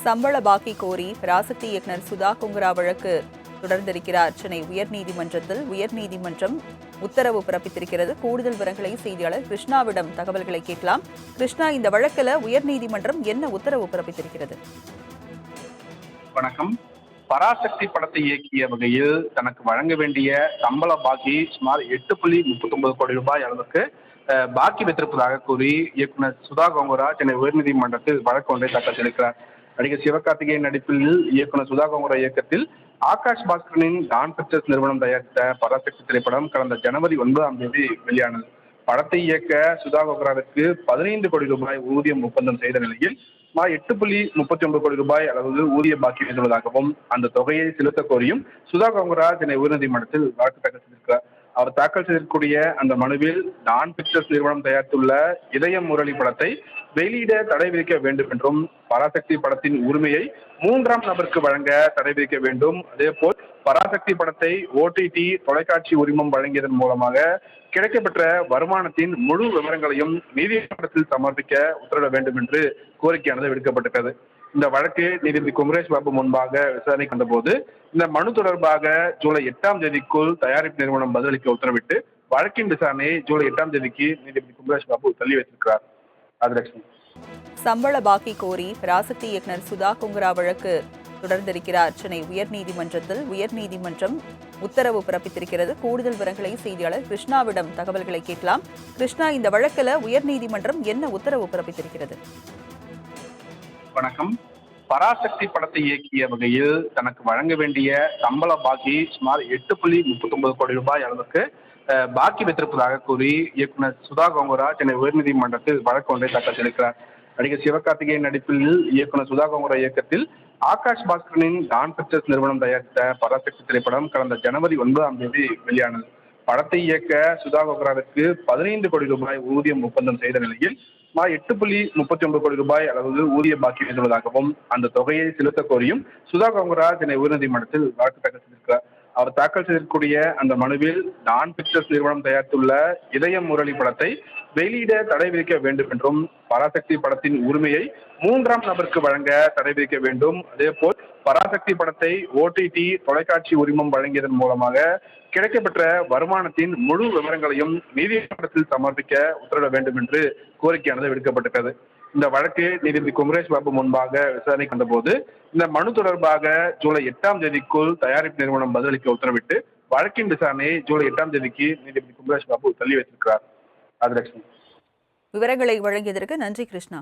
சம்பள பாக்கி கோரி பராசக்தி இயக்குநர் சுதா கொங்கரா வழக்கு தொடர்ந்திருக்கிறார். சென்னை உயர்நீதிமன்றத்தில் உயர்நீதிமன்றம் உத்தரவு பிறப்பித்திருக்கிறது. கூடுதல் விவரங்களை செய்தியாளர் கிருஷ்ணாவிடம் தகவல்களை கேட்கலாம். கிருஷ்ணா, இந்த வழக்கில் உயர்நீதிமன்றம் என்ன உத்தரவு பிறப்பித்திருக்கிறது? வணக்கம். பராசக்தி படத்தை இயக்கிய வகையில் தனக்கு வழங்க வேண்டிய சம்பள பாக்கி சுமார் 8.39 கோடி ரூபாய் அளவுக்கு பாக்கி வைத்திருப்பதாக கூறி இயக்குனர் சுதா கொங்கரா சென்னை உயர்நீதிமன்றத்தில் வழக்கு ஒன்றை தாக்கல் செய்திருக்கிறார். நடிகர் சிவகார்த்திகேயன் நடிப்பில் இயக்குனர் சுதா கொங்கரா இயக்கத்தில் ஆகாஷ் பாஸ்கரனின் டான் பிக்சர்ஸ் நிறுவனம் தயாரித்த பராசக்தி திரைப்படம் கடந்த ஜனவரி 9ஆம் தேதி வெளியானது. படத்தை இயக்க சுதா கொங்கராவிற்கு 15 கோடி ரூபாய் ஊதியம் ஒப்பந்தம் செய்த நிலையில் 8.39 கோடி ரூபாய் அளவு ஊதிய பாக்கி வைத்துள்ளதாகவும் அந்த தொகையை செலுத்த கோரியும் சுதா கொங்கரா சென்னை உயர்நீதிமன்றத்தில் வழக்கு தாக்கல் செய்திருக்கிறார். அவர் தாக்கல் செய்திருக்கக்கூடிய அந்த மனுவில் டான் பிக்சர்ஸ் நிறுவனம் தயாரித்துள்ள இதயம் முரளி படத்தை வெளியிட தடை விதிக்க வேண்டும் என்றும், பராசக்தி படத்தின் உரிமையை 3ஆம் நபருக்கு வழங்க தடை விதிக்க வேண்டும், அதேபோல் பராசக்தி படத்தை OTT தொலைக்காட்சி உரிமம் வழங்கியதன் மூலமாக கிடைக்கப்பெற்ற வருமானத்தின் முழு விவரங்களையும் நீதிமன்றத்தில் சமர்ப்பிக்க உத்தரவிட வேண்டும் என்று கோரிக்கையானது விடுக்கப்பட்டிருக்கிறது. இந்த வழக்கு நீதிபதி குமரேஷ் பாபு முன்பாக விசாரணைக்கு வந்தபோது இந்த மனு தொடர்பாக ஜூலை 8ஆம் தேதிக்குள் தயாரிப்பு நிறுவனம் பதிலளிக்க உத்தரவிட்டு வழக்கின் விசாரணையை ஜூலை 8ஆம் தேதிக்கு நீதிபதி குமரேஷ் பாபு தள்ளி வைத்திருக்கிறார். ஆதிலட்சுமி. சம்பள பாக்கி கோரி பராசக்தி இயக்குநர் சுதா கொங்கரா வழக்கு தொடர்ந்திருக்கிறார். சென்னை உயர்நீதிமன்றத்தில் உயர்நீதிமன்றம் உத்தரவு பிறப்பித்திருக்கிறது. கூடுதல் விவரங்களை செய்தியாளர் கிருஷ்ணாவிடம் தகவல்களை கேட்கலாம். கிருஷ்ணா, இந்த வழக்கில் உயர்நீதிமன்றம் என்ன உத்தரவு பிறப்பித்திருக்கிறது? வணக்கம். பராசக்தி படத்தை இயக்கிய வகையில் தனக்கு வழங்க வேண்டிய சம்பள பாக்கி சுமார் 8.39 கோடி ரூபாய் அளவுக்கு பாக்கி வைத்திருப்பதாக கூறி இயக்குனர் சுதா கொங்கரா சென்னை உயர்நீதிமன்றத்தில் வழக்கு ஒன்றை தாக்கல் செய்திருக்கிறார். நடிகர் சிவகார்த்திகேயன் நடிப்பில் இயக்குனர் சுதா கொங்கரா இயக்கத்தில் ஆகாஷ் பாஸ்கரனின் டான் பிக்சர்ஸ் நிறுவனம் தயாரித்த பராசக்தி திரைப்படம் கடந்த ஜனவரி 9ஆம் தேதி வெளியானது. படத்தை இயக்க சுதா கொங்கராவிற்கு 15 கோடி ரூபாய் ஊதியம் ஒப்பந்தம் செய்த நிலையில் 8.39 கோடி ரூபாய் அளவு ஊதிய பாக்கி வைத்துள்ளதாகவும் அந்த தொகையை செலுத்த கோரியும் சுதா கொங்கரா சென்னை உயர்நீதிமன்றத்தில் வழக்கு தாக்கல் செய்திருக்கிறார். அவர் தாக்கல் செய்திருக்கக்கூடிய அந்த மனுவில் டான் பிக்சர்ஸ் நிறுவனம் தயாரித்துள்ள இதயம் முரளி படத்தை வெளியிட தடை விதிக்க வேண்டும் என்றும், பராசக்தி படத்தின் உரிமையை 3ஆம் நபருக்கு வழங்க தடை விதிக்க வேண்டும், அதேபோல் பராசக்தி படத்தை OTT தொலைக்காட்சி உரிமம் வழங்கியதன் மூலமாக கிடைக்கப்பெற்ற வருமானத்தின் முழு விவரங்களையும் நீதிமன்றத்தில் சமர்ப்பிக்க உத்தரவிட வேண்டும் என்று கோரிக்கையானது விடுக்கப்பட்டிருக்கிறது. இந்த வழக்கு நீதிபதி குமரேஷ் பாபு முன்பாக விசாரணைக்கு வந்தபோது இந்த மனு தொடர்பாக ஜூலை 8ஆம் தேதிக்குள் தயாரிப்பு நிறுவனம் பதிலளிக்க உத்தரவிட்டு வழக்கின் விசாரணையை ஜூலை 8ஆம் தேதிக்கு நீதிபதி குமரேஷ் பாபு தள்ளி வைத்திருக்கிறார். ஆதிலட்சுமி. விவரங்களை வழங்கியதற்கு நன்றி கிருஷ்ணா.